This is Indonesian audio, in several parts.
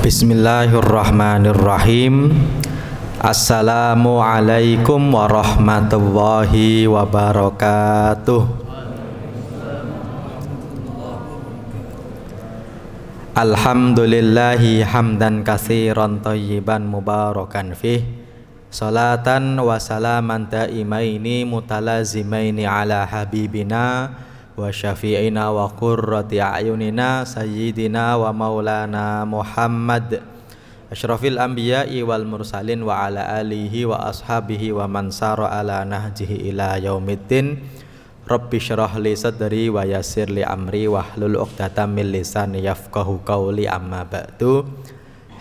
Bismillahirrahmanirrahim. Assalamualaikum warahmatullahi wabarakatuh. Alhamdulillahi hamdan katsiran thayyiban mubarakan fih. Salatan wa salaman daimaini mutalazimaini ala habibina wa syafi'ina wa qurrati a'yunina sayyidina wa maulana Muhammad asyrafil anbiya'i wal mursalin wa ala alihi wa ashabihi wa man sara ala nahjihi ila yaumiddin. Rabbi syrah li sadri wa yassir li amri wahlul 'uqdatam min lisani yafqahu qawli, amma ba'du.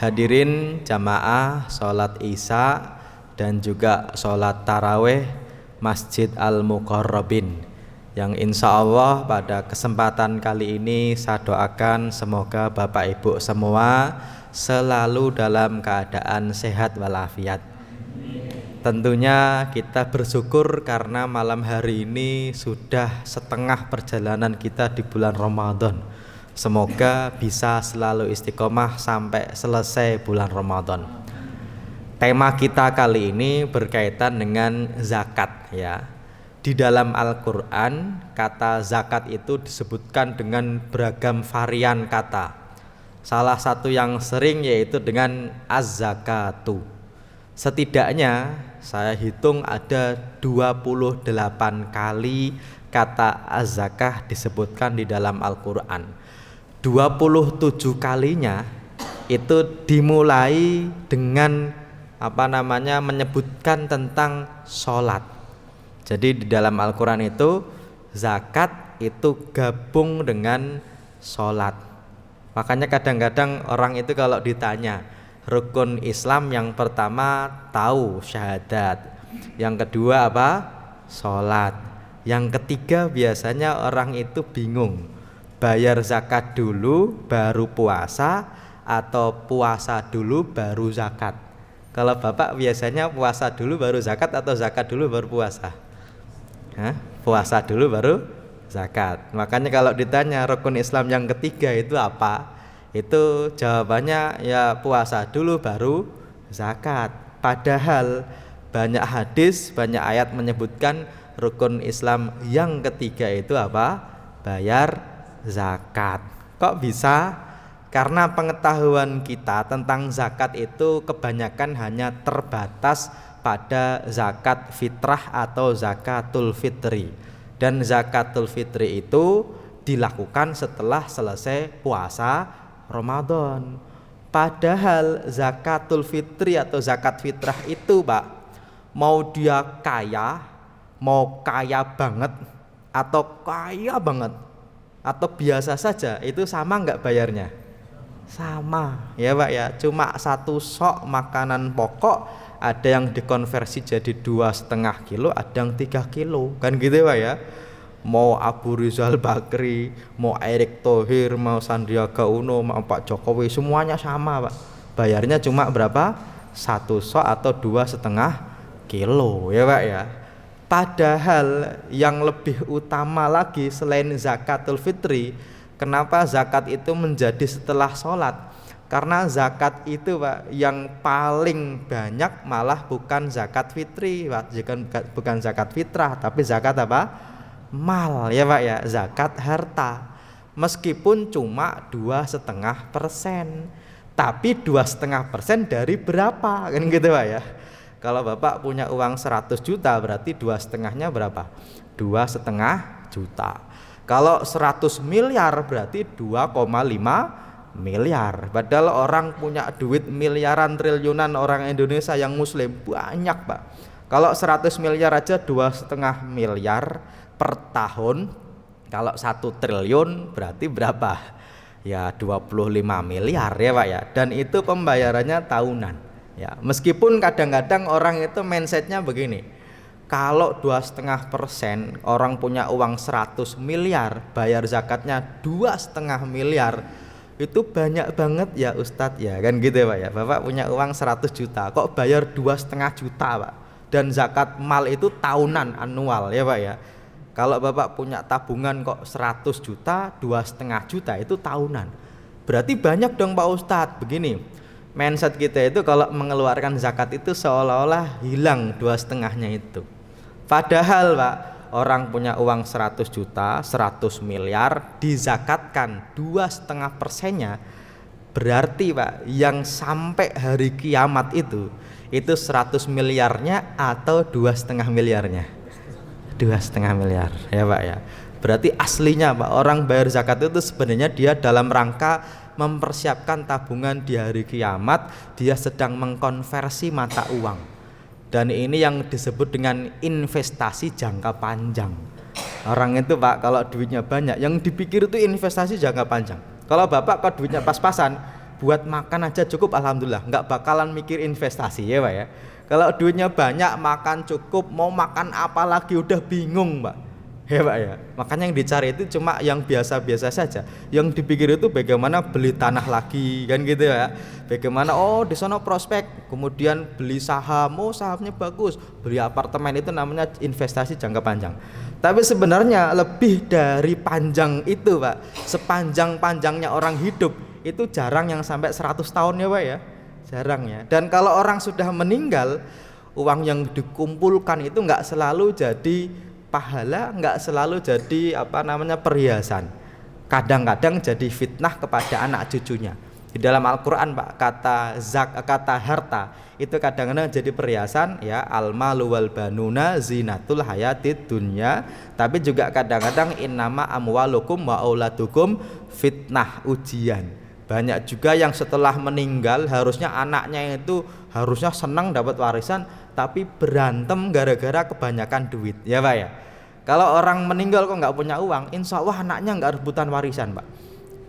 Hadirin jamaah salat Isya dan juga salat tarawih Masjid Al-Muqarrabin, yang insya Allah pada kesempatan kali ini saya doakan semoga Bapak Ibu semua selalu dalam keadaan sehat walafiat. Tentunya kita bersyukur karena malam hari ini sudah setengah perjalanan kita di bulan Ramadan. Semoga bisa selalu istiqomah sampai selesai bulan Ramadan. Tema kita kali ini berkaitan dengan zakat ya. Di dalam Al-Quran kata zakat itu disebutkan dengan beragam varian kata. Salah satu yang sering yaitu dengan az-zakatu. Setidaknya saya hitung ada 28 kali kata az-zakah disebutkan di dalam Al-Quran. 27 kalinya itu dimulai dengan menyebutkan tentang sholat. Jadi di dalam Al-Quran itu zakat itu gabung dengan sholat. Makanya kadang-kadang orang itu kalau ditanya rukun Islam yang pertama tahu syahadat, yang kedua apa? Sholat, yang ketiga biasanya orang itu bingung bayar zakat dulu baru puasa atau puasa dulu baru zakat. Kalau Bapak biasanya puasa dulu baru zakat atau zakat dulu baru puasa? Puasa dulu baru zakat. Makanya kalau ditanya rukun Islam yang ketiga itu apa? Itu jawabannya ya puasa dulu baru zakat. Padahal banyak hadis, banyak ayat menyebutkan rukun Islam yang ketiga itu apa? Bayar zakat. Kok bisa? Karena pengetahuan kita tentang zakat itu kebanyakan hanya terbatas pada zakat fitrah atau zakatul fitri. Dan zakatul fitri itu dilakukan setelah selesai puasa Ramadan. Padahal zakatul fitri atau zakat fitrah itu Pak, mau dia kaya, mau kaya banget atau kaya banget atau biasa saja, itu sama enggak bayarnya? Sama ya Pak ya, cuma satu sok makanan pokok ada yang dikonversi jadi 2,5 kilo, ada yang 3 kilo, kan gitu Pak ya. Mau Abu Rizal Bakri, mau Erick Thohir, mau Sandiaga Uno, mau Pak Jokowi, semuanya sama Pak. Bayarnya cuma berapa? 1 sok atau 2,5 kilo ya Pak ya. Padahal yang lebih utama lagi selain zakatul fitri, kenapa zakat itu menjadi setelah sholat? Karena zakat itu Pak yang paling banyak malah bukan zakat fitri Pak, bukan zakat fitrah, tapi zakat apa? Mal ya Pak ya, zakat harta. Meskipun cuma 2,5%, tapi 2,5% dari berapa? Kan gitu Pak ya. Kalau Bapak punya uang 100 juta berarti 2,5-nya berapa? 2,5 juta. Kalau 100 miliar berarti 2,5 miliar. Padahal orang punya duit miliaran, triliunan, orang Indonesia yang muslim banyak Pak. Kalau 100 miliar aja 2,5 miliar per tahun. Kalau 1 triliun berarti berapa? Ya 25 miliar ya Pak ya. Dan itu pembayarannya tahunan ya. Meskipun kadang-kadang orang itu mindsetnya begini, kalau 2,5% orang punya uang 100 miliar, bayar zakatnya 2,5 miliar, itu banyak banget ya Ustadz ya, kan gitu ya Pak ya. Bapak punya uang 100 juta kok bayar 2,5 juta Pak, dan zakat mal itu tahunan, anual ya Pak ya. Kalau Bapak punya tabungan kok 100 juta, 2,5 juta itu tahunan, berarti banyak dong Pak Ustadz. Begini mindset kita itu, kalau mengeluarkan zakat itu seolah-olah hilang 2,5-nya itu. Padahal Pak, orang punya uang 100 juta, 100 miliar, dizakatkan 2,5%-nya, berarti Pak yang sampai hari kiamat itu 100 miliarnya atau 2,5 miliarnya? 2,5 miliar ya Pak ya. Berarti aslinya Pak, orang bayar zakat itu sebenarnya dia dalam rangka mempersiapkan tabungan di hari kiamat, dia sedang mengkonversi mata uang. Dan ini yang disebut dengan investasi jangka panjang. Orang itu Pak kalau duitnya banyak, yang dipikir itu investasi jangka panjang. Kalau Bapak kalau duitnya pas-pasan, buat makan aja cukup, alhamdulillah, nggak bakalan mikir investasi ya Pak ya. Kalau duitnya banyak, makan cukup, mau makan apa lagi udah bingung Pak ya Pak ya. Makanya yang dicari itu cuma yang biasa-biasa saja. Yang dipikir itu bagaimana beli tanah lagi, kan gitu ya. Bagaimana di sana prospek, kemudian beli saham, sahamnya bagus, beli apartemen, itu namanya investasi jangka panjang. Tapi sebenarnya lebih dari panjang itu Pak. Sepanjang-panjangnya orang hidup itu jarang yang sampai 100 tahun ya Pak ya. Jarang ya. Dan kalau orang sudah meninggal, uang yang dikumpulkan itu nggak selalu jadi pahala, nggak selalu jadi perhiasan. Kadang-kadang jadi fitnah kepada anak cucunya. Di dalam Al-Qur'an Pak, kata harta itu kadang-kadang jadi perhiasan ya, al-malu wal banuna zinatul hayatid dunya, tapi juga kadang-kadang innama amwalukum wa auladukum fitnah, ujian. Banyak juga yang setelah meninggal harusnya anaknya itu harusnya senang dapat warisan, tapi berantem gara-gara kebanyakan duit ya Pak ya. Kalau orang meninggal kok nggak punya uang, insya Allah anaknya nggak rebutan warisan Pak.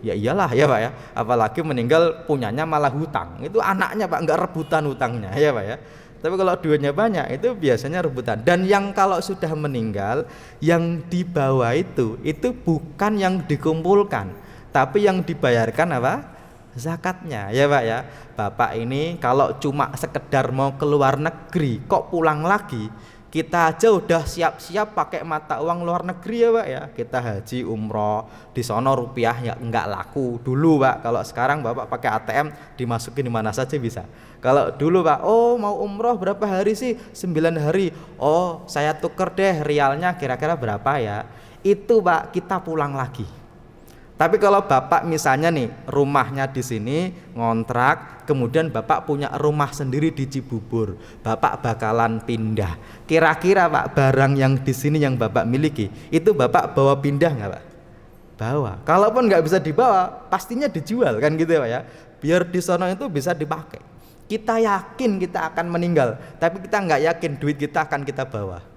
Ya iyalah ya Pak ya, apalagi meninggal punyanya malah hutang, itu anaknya Pak nggak rebutan hutangnya ya Pak ya. Tapi kalau duitnya banyak itu biasanya rebutan. Dan yang kalau sudah meninggal, yang dibawa itu bukan yang dikumpulkan, tapi yang dibayarkan zakatnya ya Pak ya. Bapak ini kalau cuma sekedar mau keluar negeri kok pulang lagi, kita aja udah siap-siap pakai mata uang luar negeri ya Pak ya. Kita haji umroh di sono rupiah ya nggak laku dulu Pak. Kalau sekarang Bapak pakai ATM dimasukin di mana saja bisa. Kalau dulu Pak, mau umroh berapa hari sih? 9 hari. Saya tuker deh rialnya kira-kira berapa ya. Itu Pak kita pulang lagi. Tapi kalau Bapak misalnya nih rumahnya di sini ngontrak, kemudian Bapak punya rumah sendiri di Cibubur, Bapak bakalan pindah. Kira-kira Pak barang yang di sini yang Bapak miliki itu Bapak bawa pindah nggak Pak? Bawa. Kalaupun nggak bisa dibawa, pastinya dijual kan gitu ya Pak ya. Biar di sono itu bisa dipakai. Kita yakin kita akan meninggal, tapi kita nggak yakin duit kita akan kita bawa.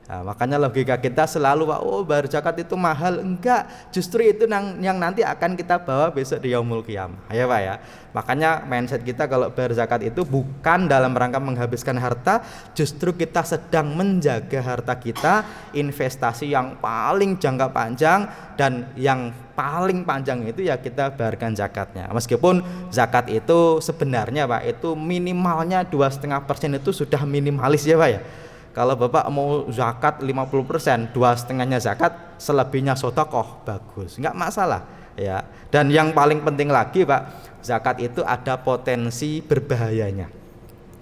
Nah, makanya logika kita selalu Pak, bayar zakat itu mahal. Enggak, justru itu yang nanti akan kita bawa besok di yaumul qiyamah ya Pak ya. Makanya mindset kita kalau bayar zakat itu bukan dalam rangka menghabiskan harta, justru kita sedang menjaga harta kita, investasi yang paling jangka panjang, dan yang paling panjang itu ya kita bayarkan zakatnya. Meskipun zakat itu sebenarnya Pak itu minimalnya 2,5% itu sudah minimalis ya Pak ya. Kalau Bapak mau zakat 50%, 2,5-nya zakat, selebihnya sedekah, bagus, nggak masalah ya. Dan yang paling penting lagi Pak, zakat itu ada potensi berbahayanya.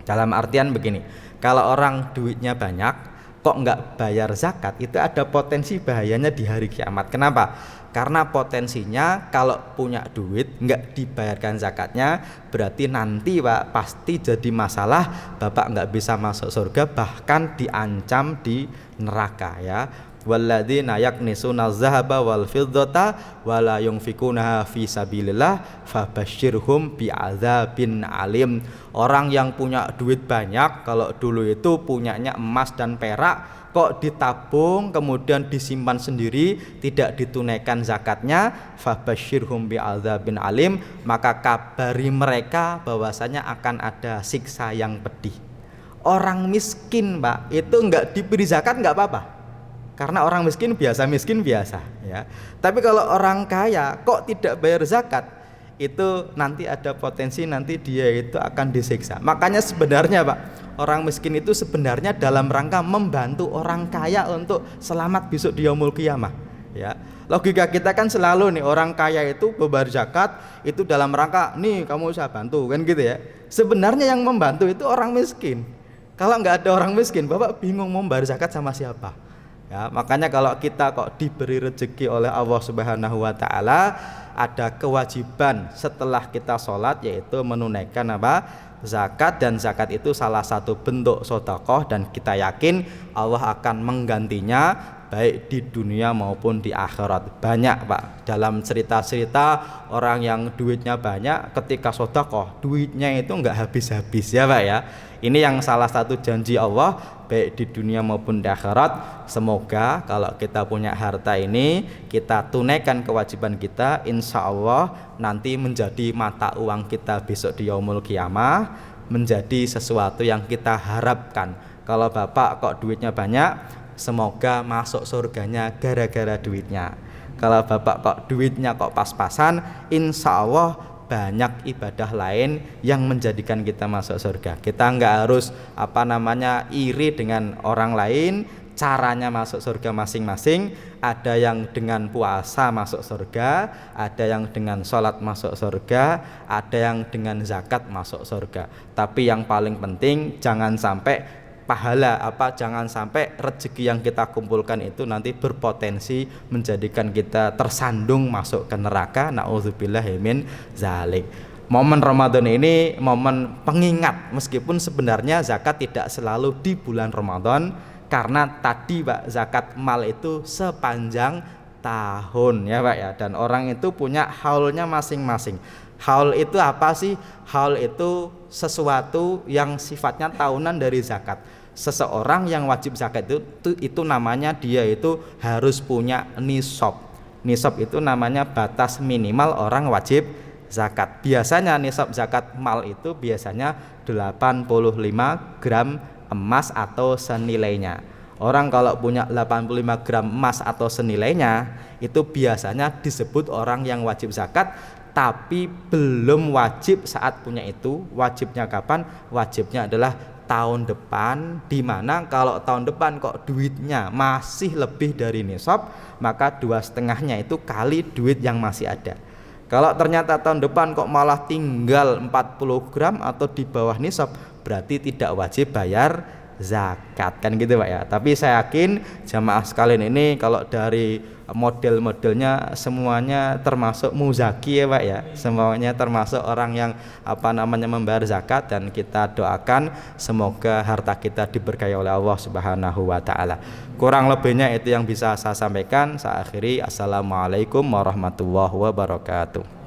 Dalam artian begini, kalau orang duitnya banyak kok nggak bayar zakat, itu ada potensi bahayanya di hari kiamat. Kenapa? Karena potensinya kalau punya duit nggak dibayarkan zakatnya, berarti nanti Pak pasti jadi masalah, Bapak nggak bisa masuk surga, bahkan diancam di neraka ya. Walladzina yaknisuna dzahaba wal fiddata wala yunfikunaha fi sabilillah fabasyirhum bi'adzabin alim. Orang yang punya duit banyak, kalau dulu itu punyanya emas dan perak, kok ditabung kemudian disimpan sendiri, tidak ditunaikan zakatnya, fabasyirhum bi'adzabin alim, maka kabari mereka bahwasanya akan ada siksa yang pedih. Orang miskin Pak itu enggak diberi zakat enggak apa-apa, karena orang miskin biasa ya. Tapi kalau orang kaya kok tidak bayar zakat, itu nanti ada potensi nanti dia itu akan disiksa. Makanya sebenarnya Pak, orang miskin itu sebenarnya dalam rangka membantu orang kaya untuk selamat besok di yaumul qiyamah. Ya, logika kita kan selalu nih, orang kaya itu membayar zakat itu dalam rangka nih kamu saya bantu kan gitu ya. Sebenarnya yang membantu itu orang miskin. Kalau nggak ada orang miskin, Bapak bingung mau membayar zakat sama siapa. Ya, makanya kalau kita kok diberi rezeki oleh Allah Subhanahu wa taala, ada kewajiban setelah kita sholat yaitu menunaikan apa? Zakat, dan zakat itu salah satu bentuk sedekah dan kita yakin Allah akan menggantinya baik di dunia maupun di akhirat. Banyak Pak dalam cerita-cerita orang yang duitnya banyak ketika sedekah duitnya itu enggak habis-habis ya Pak ya. Ini yang salah satu janji Allah baik di dunia maupun di akhirat. Semoga kalau kita punya harta ini kita tunaikan kewajiban kita, insya Allah nanti menjadi mata uang kita besok di yaumul qiyamah, menjadi sesuatu yang kita harapkan. Kalau Bapak kok duitnya banyak, semoga masuk surganya gara-gara duitnya. Kalau Bapak kok duitnya kok pas-pasan, insya Allah banyak ibadah lain yang menjadikan kita masuk surga. Kita nggak harus iri dengan orang lain. Caranya masuk surga masing-masing. Ada yang dengan puasa masuk surga, ada yang dengan sholat masuk surga, ada yang dengan zakat masuk surga. Tapi yang paling penting jangan sampai jangan sampai rezeki yang kita kumpulkan itu nanti berpotensi menjadikan kita tersandung masuk ke neraka. Nauzubillahi min zalik. Momen Ramadan ini momen pengingat, meskipun sebenarnya zakat tidak selalu di bulan Ramadan, karena tadi Pak, zakat mal itu sepanjang tahun ya Pak ya, dan orang itu punya haulnya masing-masing. Haul itu apa sih? Haul itu sesuatu yang sifatnya tahunan dari zakat. Seseorang yang wajib zakat itu namanya dia itu harus punya nisab. Nisab itu namanya batas minimal orang wajib zakat. Biasanya nisab zakat mal itu biasanya 85 gram emas atau senilainya. Orang kalau punya 85 gram emas atau senilainya itu biasanya disebut orang yang wajib zakat, tapi belum wajib saat punya itu. Wajibnya kapan? Wajibnya adalah tahun depan, dimana kalau tahun depan kok duitnya masih lebih dari nisab, maka 2,5-nya itu kali duit yang masih ada. Kalau ternyata tahun depan kok malah tinggal 40 gram atau di bawah nisab, berarti tidak wajib bayar zakat kan gitu Pak ya. Tapi saya yakin jamaah sekalian ini kalau dari model-modelnya semuanya termasuk muzaki ya Pak ya, semuanya termasuk orang yang membayar zakat, dan kita doakan semoga harta kita diberkahi oleh Allah Subhanahu wa taala. Kurang lebihnya itu yang bisa saya sampaikan. Saya akhiri, assalamualaikum warahmatullahi wabarakatuh.